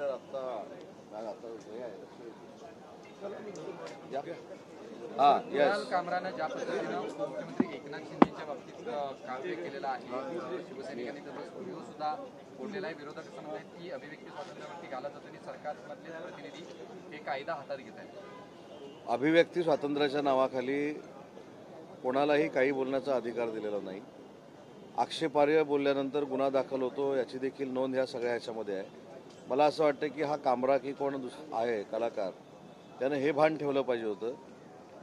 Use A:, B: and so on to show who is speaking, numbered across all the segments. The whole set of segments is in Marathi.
A: तर आता
B: कुणाल कामरानं ज्या पद्धतीनं उपमुख्यमंत्री एकनाथ शिंदेच्या बाबतीत काव्य केलेलं आहे, शिवसैनिकांनी त्याचा व्हिडिओ सुद्धा फोडलेला आहे. विरोधक असं म्हणतात की अभिव्यक्ती स्वातंत्र्यावरती घाला जातो आणि सरकारमधले प्रतिनिधी हे कायदा हातात घेत आहेत.
A: अभिव्यक्ती स्वातंत्र्याच्या नावाखाली कोणालाही काही बोलण्याचा अधिकार दिलेला नाही. आक्षेपार्ह बोलल्यानंतर गुन्हा दाखल होतो याची देखील नोंद ह्या सगळ्या ह्याच्यामध्ये आहे. मला असं वाटतं की हा कामरा की कोण आहे कलाकार त्यानं हे भान ठेवलं पाहिजे होतं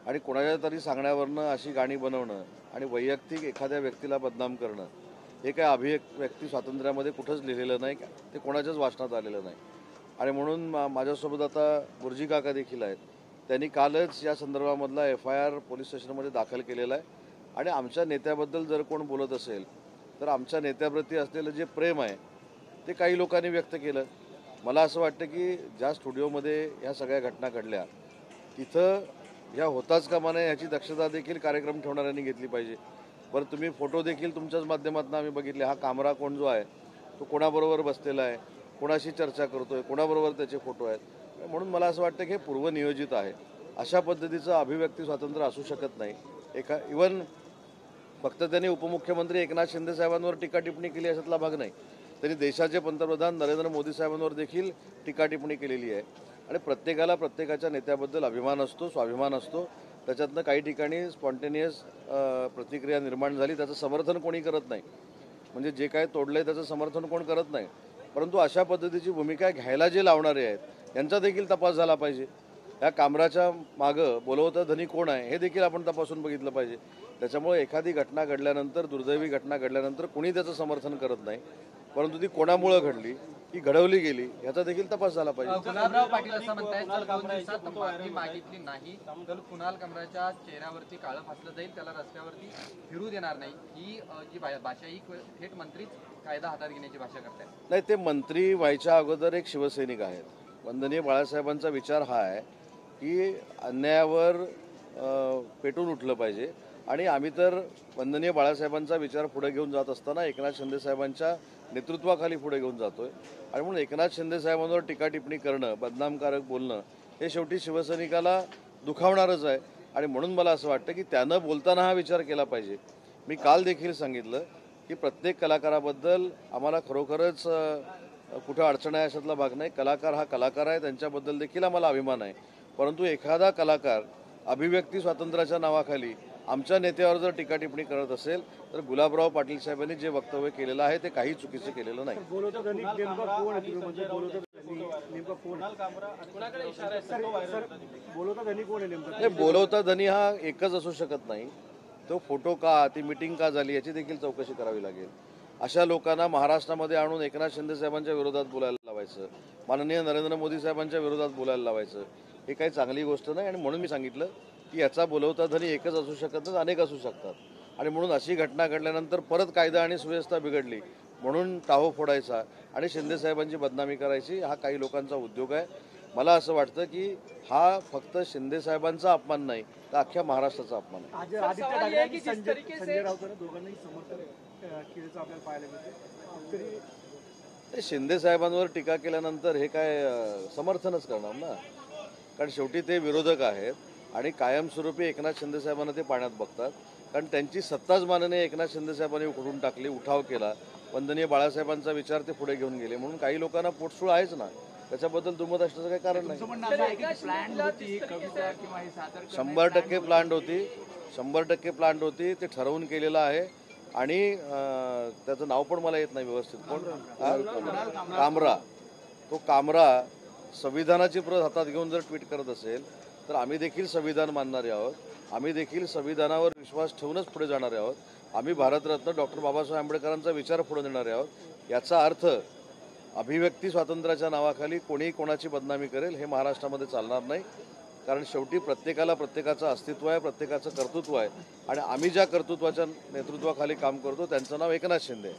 A: आणि कोणाच्या तरी सांगण्यावरनं अशी गाणी बनवणं आणि वैयक्तिक एखाद्या व्यक्तीला बदनाम करणं हे काय अभिव्यक्ती स्वातंत्र्यामध्ये कुठंच लिहिलेलं नाही, ते कोणाच्याच वाचनात आलेलं नाही. आणि म्हणून माझ्यासोबत आता गुरुजी काका देखील आहेत. त्यांनी कालच या संदर्भामधला FIR पोलीस स्टेशनमध्ये दाखल केलेला आहे आणि आमच्या नेत्याबद्दल जर कोण बोलत असेल तर आमच्या नेत्याप्रती असलेलं जे प्रेम आहे ते काही लोकांनी व्यक्त केलं. मला असं वाटतं की ज्या स्टुडिओमध्ये ह्या सगळ्या घटना घडल्या तिथं ह्या होताच कामा नये ह्याची दक्षता देखील कार्यक्रम ठेवणाऱ्यांनी घेतली पाहिजे. बरं, तुम्ही फोटो देखील तुमच्याच माध्यमातून आम्ही बघितले. हा कामरा कोण जो आहे तो कोणाबरोबर बसलेला आहे, कोणाशी चर्चा करतोय, कोणाबरोबर त्याचे फोटो आहेत. म्हणून मला असं वाटतं की हे पूर्वनियोजित आहे. अशा पद्धतीचं अभिव्यक्ती स्वातंत्र्य असू शकत नाही. इवन फक्त त्यांनी उपमुख्यमंत्री एकनाथ शिंदे साहेबांवर टीका टिप्पणी केली अशातला भाग नाही. त्यांनी देशाचे पंतप्रधान नरेंद्र मोदी साहेबांवर देखील टीका टिप्पणी केलेली आहे. आणि प्रत्येकाला प्रत्येकाच्या नेत्याबद्दल अभिमान असतो, स्वाभिमान असतो. त्याच्यातनं काही ठिकाणी स्पॉन्टेनियस प्रतिक्रिया निर्माण झाली, त्याचं समर्थन कोणी करत नाही. म्हणजे जे काय तोडलंय त्याचं समर्थन कोण करत नाही. परंतु अशा पद्धतीची भूमिका घ्यायला जे लावणारे आहेत यांचा देखील तपास झाला पाहिजे. या कामराच्या मागं बोलवता धनी कोण आहे हे देखील आपण तपासून बघितलं पाहिजे. त्याच्यामुळे एखादी घटना घडल्यानंतर, दुर्दैवी घटना घडल्यानंतर कुणी त्याचं समर्थन करत नाही, परंतु ती कोणामुळं घडली, ती घडवली गेली याचा देखील तपास झाला पाहिजे.
B: गुलाबराव पाटील असं म्हणतायत जर 2 दिवसात माफी मागितली नाही तर कुणाल कामराच्या चेहऱ्यावरती काळं फासलं जाईल, त्याला रस्त्यावरती फिरू देणार नाही. ही जी भाषा ही थेट मंत्रीच कायदा हातात घेण्याची भाषा करतायत.
A: नाही, ते मंत्री व्हायच्या अगोदर एक शिवसैनिक आहेत. वंदनीय बाळासाहेबांचा विचार हा आहे की अन्यायावर पेटून उठलं पाहिजे आणि आम्ही तर वंदनीय बाळासाहेबांचा विचार पुढे घेऊन जात असताना एकनाथ शिंदे साहेबांच्या नेतृत्वाखाली पुढे घेऊन जातोय. आणि म्हणून एकनाथ शिंदे साहेबांवर टीका टिप्पणी करणं, बदनामकारक बोलणं हे शेवटी शिवसैनिकाला दुखावणारच आहे. आणि म्हणून मला असं वाटतं की त्यानं बोलताना हा विचार केला पाहिजे. मी काल देखील सांगितलं की प्रत्येक कलाकाराबद्दल आम्हाला खरोखरच कुठं अडचण आहे अशातला भाग नाही. कलाकार हा कलाकार आहे, त्यांच्याबद्दल देखील आम्हाला अभिमान आहे. परंतु एखादा कलाकार अभिव्यक्ती स्वातंत्र्याच्या नावाखाली आमच्या नेत्यावर जर टीका टिप्पणी करत असेल तर गुलाबराव पाटील साहेबांनी जे वक्तव्य केलेलं आहे ते काही चुकीचं केलेलं नाही. बोलवता धनी हा एकच असू शकत नाही. तो फोटो का, ती मिटिंग का झाली याची देखील चौकशी करावी लागेल. अशा लोकांना महाराष्ट्रामध्ये आणून एकनाथ शिंदे साहेबांच्या विरोधात बोलायला लावायचं, माननीय नरेंद्र मोदी साहेबांच्या विरोधात बोलायला लावायचं, हे काही चांगली गोष्ट नाही. आणि म्हणून मी सांगितलं की याचा बोलवता धनी एकच असू शकत नाही, अनेक असू शकतात. आणि म्हणून अशी घटना घडल्यानंतर परत कायदा आणि सुव्यवस्था बिघडली म्हणून टाहो फोडायचा आणि शिंदे साहेबांची बदनामी करायची हा काही लोकांचा उद्योग आहे. मला असं वाटतं की हा फक्त शिंदे साहेबांचा अपमान नाही तर अख्ख्या महाराष्ट्राचा अपमान आहे. ते शिंदे साहेबांवर टीका केल्यानंतर हे काय समर्थनच करणार ना, कारण शेवटी ते विरोधक आहेत आणि कायमस्वरूपी एकनाथ शिंदे साहेबांना ते पाण्यात बघतात. कारण त्यांची सत्ताच माननीय एकनाथ शिंदे साहेबांनी उखडून टाकली, उठाव केला. वंदनीय बाळासाहेबांचा विचार ते पुढे घेऊन गेले म्हणून काही लोकांना पोटसूळ आहेच ना, त्याच्याबद्दल दुमत असण्याचं काही कारण नाही. 100% प्लांट होती, ते ठरवून केलेलं आहे. आणि त्याचं नाव पण मला येत नाही व्यवस्थित, कोण कामरा संविधानाची प्रत हातात घेऊन जर ट्विट करत असेल तर आम्ही देखील संविधान मानणारे आहोत. आम्ही देखील संविधानावर विश्वास ठेवूनच पुढे जाणारे आहोत. आम्ही भारतरत्न डॉक्टर बाबासाहेब आंबेडकरांचा विचार पुढे नेणारे आहोत. याचा अर्थ अभिव्यक्ती स्वातंत्र्याच्या नावाखाली कोणीही कोणाची बदनामी करेल हे महाराष्ट्रामध्ये चालणार नाही. कारण शेवटी प्रत्येकाला प्रत्येकाचं अस्तित्व आहे, प्रत्येकाचं कर्तृत्व आहे. आणि आम्ही ज्या कर्तृत्वाच्या नेतृत्वाखाली काम करतो त्यांचं नाव एकनाथ शिंदे.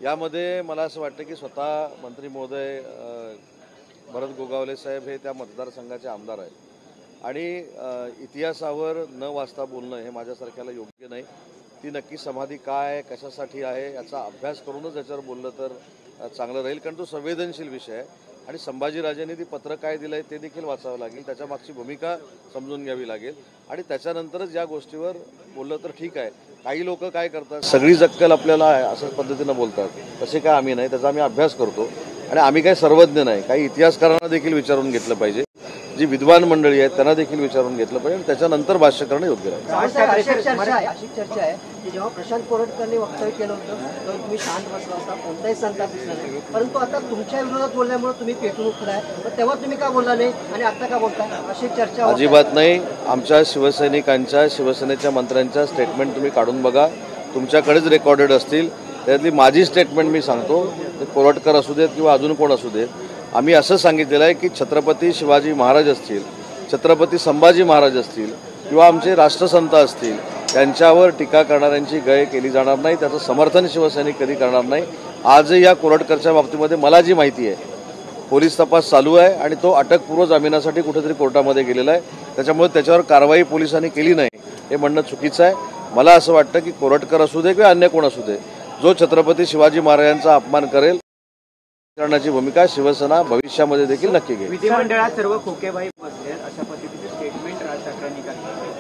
A: यामध्ये मला असं वाटतं की स्वतः मंत्री महोदय भरत गोगावले साहेब हे त्या मतदारसंघाचे आमदार आहेत. आणि इतिहासावर न वाचता बोलणं हे माझ्यासारख्याला योग्य नाही. ती नक्की समाधी काय आहे, कशासाठी आहे याचा अभ्यास करूनच याच्यावर बोललं तर चांगलं राहील, कारण तो संवेदनशील विषय आहे. आणि संभाजीराजांनी ती पत्र काय दिलं आहे ते देखील वाचावं लागेल, त्याच्या मागची भूमिका समजून घ्यावी लागेल आणि त्याच्यानंतरच या गोष्टीवर बोललं तर ठीक आहे. काही लोक काय करतात, सगळी जक्कल आपल्याला अशाच पद्धतीनं बोलतात, तसे काय आम्ही नाही, त्याचा आम्ही अभ्यास करतो आणि आम्ही काही सर्वज्ञ नाही. काही इतिहासकारांना देखील विचारून घेतलं पाहिजे, जी विद्वान मंडळी आहेत त्यांना देखील विचारून घेतलं पाहिजे आणि त्याच्यानंतर भाष्य करणं योग्य राहील.
C: अशी चर्चा आहे की जेव्हा प्रशांत कोरटकरने वक्तव्य केलं होतं तेव्हा तुम्ही शांत बसला होता, कोणताही संताप दिसला नाही, परंतु आता तुमच्या विरोधात बोलल्यामुळे तुम्ही पेटून उठलाय. मग तेव्हा तुम्ही का बोलला नाही आणि आता का बोलताय, अशी चर्चा होत आहे.
A: अजिबात नाही. आमच्या शिवसैनिकांच्या, शिवसेनेच्या मंत्र्यांच्या स्टेटमेंट तुम्ही काढून बघा, तुमच्याकडेच रेकॉर्डेड असतील. त्यातली माझी स्टेटमेंट मी सांगतो, ते कोरटकर असू देत किंवा अजून कोण असू देत, आम्ही असं सांगितलेलं आहे की छत्रपती शिवाजी महाराज असतील, छत्रपती संभाजी महाराज असतील किंवा आमचे राष्ट्रसंत असतील, त्यांच्यावर टीका करणाऱ्यांची गय केली जाणार नाही, त्याचं समर्थन शिवसैनिक कधी करणार नाही. आजही या कोरटकरच्या बाबतीमध्ये मला जी माहिती आहे, पोलीस तपास चालू आहे आणि तो अटकपूर्व जामिनासाठी कुठेतरी कोर्टामध्ये गेलेला आहे. त्याच्यामुळे त्याच्यावर कारवाई पोलिसांनी केली नाही हे म्हणणं चुकीचं आहे. मला असं वाटतं की कोरटकर असू दे किंवा अन्य कोण असू दे, जो छत्रपती शिवाजी महाराजांचा अपमान करेल करण्याची भूमिका शिवसेना भविष्यामध्ये देखील नक्की घेईल.
C: विधिमंडळात सर्व खोकेबाई बसले अशा पद्धतीचे स्टेटमेंट राज ठाकरेंनी काढले.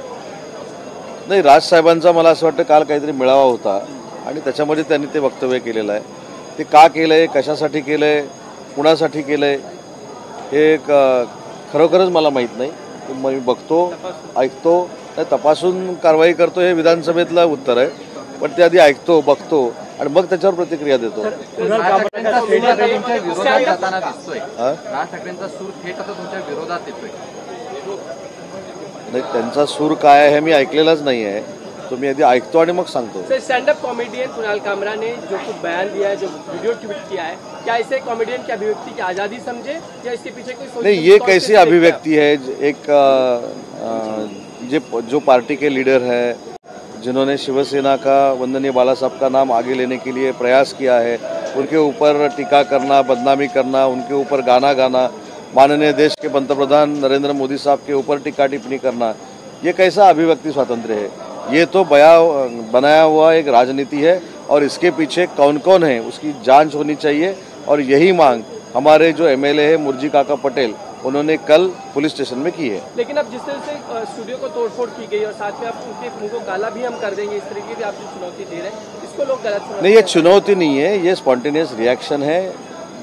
A: नाही, राजसाहेबांचा मला असं वाटतं काल काहीतरी मेळावा होता आणि त्याच्यामध्ये त्यांनी ते वक्तव्य केलेलं आहे. ते का केलं आहे, कशासाठी केलं आहे, कुणासाठी केलं आहे हे खरोखरच मला माहीत नाही. मी बघतो, ऐकतो, तपासून कारवाई करतो हे विधानसभेतलं उत्तर आहे. पण ते आधी ऐकतो, बघतो आणि मग त्याच्यावर प्रतिक्रिया देतो.
B: राज ठाकरेंचा सूर आता तुमच्या विरोधात जाताना दिसतोय. राज ठाकरेंचा सूर थेट आता तुमच्या विरोधात येतोय.
A: नाही, त्यांचा सूर काय आहे हे मी ऐकलेलाच नाही आहे. तो मी आधी ऐकतो आणि मग सांगतो.
D: Sir, stand up comedian Kunal कामरा ने जो कुछ बयान दिया है, जो वीडियो ट्वीट किया है, क्या इसे कॉमेडियन की अभिव्यक्ति की आज़ादी समझे या इसके पीछे कोई सोच?
A: नहीं, ये कैसी अभिव्यक्ति है? एक जो पार्टी के लीडर है, जिन्होंने शिवसेना का वंदनीय बाला साहब का नाम आगे लेने के लिए प्रयास किया है, उनके ऊपर टीका करना, बदनामी करना, उनके ऊपर गाना गाना, माननीय देश के पंतप्रधान नरेंद्र मोदी साहब के ऊपर टीका टिप्पणी करना, ये कैसा अभिव्यक्ति स्वातंत्र्य है? ये तो बनाया हुआ एक राजनीति है और इसके पीछे कौन कौन है उसकी जांच होनी चाहिए. और यही मांग हमारे जो एमएलए है मुर्जी काका पटेल, उन्होंने कल पुलिस स्टेशन में की है.
D: लेकिन अब जिस तरह से स्टूडियो को तोड़फोड़ की गई और साथ में आप उनको गाला भी हम कर देंगे, इस तरीके की आप जो चुनौती दे रहे हैं, इसको लोग गलत समझ
A: नहीं, ये चुनौती नहीं है, ये स्पॉन्टेनियस रिएक्शन है.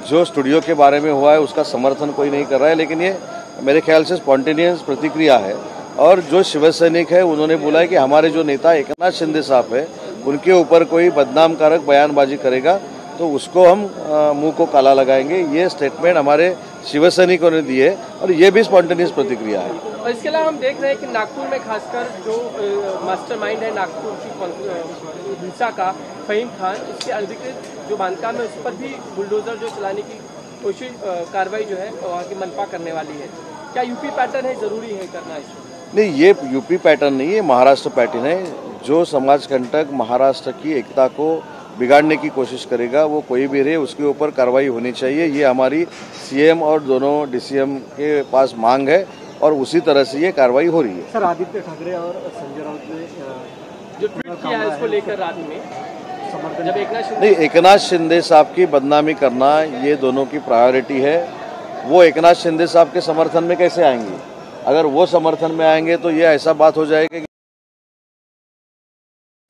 A: जो स्टूडियो के बारे में हुआ है उसका समर्थन कोई नहीं कर रहा है, लेकिन ये मेरे ख्याल से स्पॉन्टेनियस प्रतिक्रिया है. और जो शिवसैनिक है उन्होंने बोला है कि हमारे जो नेता एकनाथ शिंदे साहब है उनके ऊपर कोई बदनामकारक बयानबाजी करेगा तो उसको हम मुंह को काला लगाएंगे. ये स्टेटमेंट हमारे शिवसैनिकों ने दी है और ये भी स्पॉन्टेनियस प्रतिक्रिया है.
D: और इसके अलावा हम देख रहे हैं कि नागपुर में खासकर जो मास्टरमाइंड है नागपुर की हिंसा का, फहीम खान, इसके अधिकृत जो बांधकाम है उस पर भी बुलडोजर जो चलाने की कोशिश, कार्रवाई जो है वहाँ की मनपा करने वाली है. क्या यूपी पैटर्न है, जरूरी है करना इसको?
A: नहीं, ये यूपी पैटर्न नहीं है, महाराष्ट्र पैटर्न है. जो समाजकंटक महाराष्ट्र की एकता को बिगाड़ने की कोशिश करेगा वो कोई भी रहे, उसके ऊपर कार्रवाई होनी चाहिए. ये हमारी सीएम और दोनों डीसीएम के पास मांग है और उसी तरह से ये कार्रवाई हो रही है.
C: सर, आदित्य ठाकरे और संजय राउत ने
D: जो ट्वीट किया है इसको लेकर रात में जब
A: एकनाथ शिंदे साहब की बदनामी करना ये दोनों की प्रायोरिटी है. वो एकनाथ शिंदे साहब के समर्थन में कैसे आएंगे? अगर वो समर्थन में आएंगे तो ये ऐसा बात हो जाएगी कि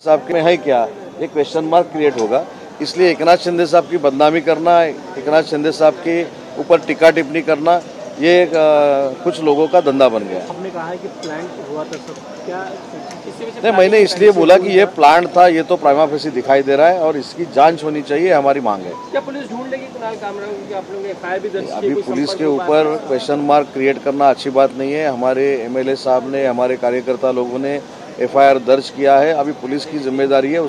A: साहब के में है क्या, एक क्वेश्चन मार्क क्रिएट होगा. इसलिए एकनाथ शिंदे साहब की बदनामी करना, एकनाथ शिंदे साहब के ऊपर टीका टिप्पणी करना, ये कुछ लोगों का धंधा बन गया.
C: आपने कहा है कि प्लान हुआ था सब, क्या
A: नहीं, मैंने इसलिए बोला कि ये प्लान था, ये तो प्राइमा फेसी दिखाई दे रहा है और इसकी जांच होनी चाहिए, हमारी मांग है.
D: क्या पुलिस ढूंढ लेगी कुणाल कामरा को? आप लोगों ने एफआईआर भी दर्ज की,
A: अभी पुलिस के ऊपर क्वेश्चन मार्क क्रिएट करना अच्छी बात नहीं है. हमारे एमएलए साहब ने, हमारे कार्यकर्ता लोगों ने एफआईआर दर्ज किया है. अभी पुलिस की जिम्मेदारी है.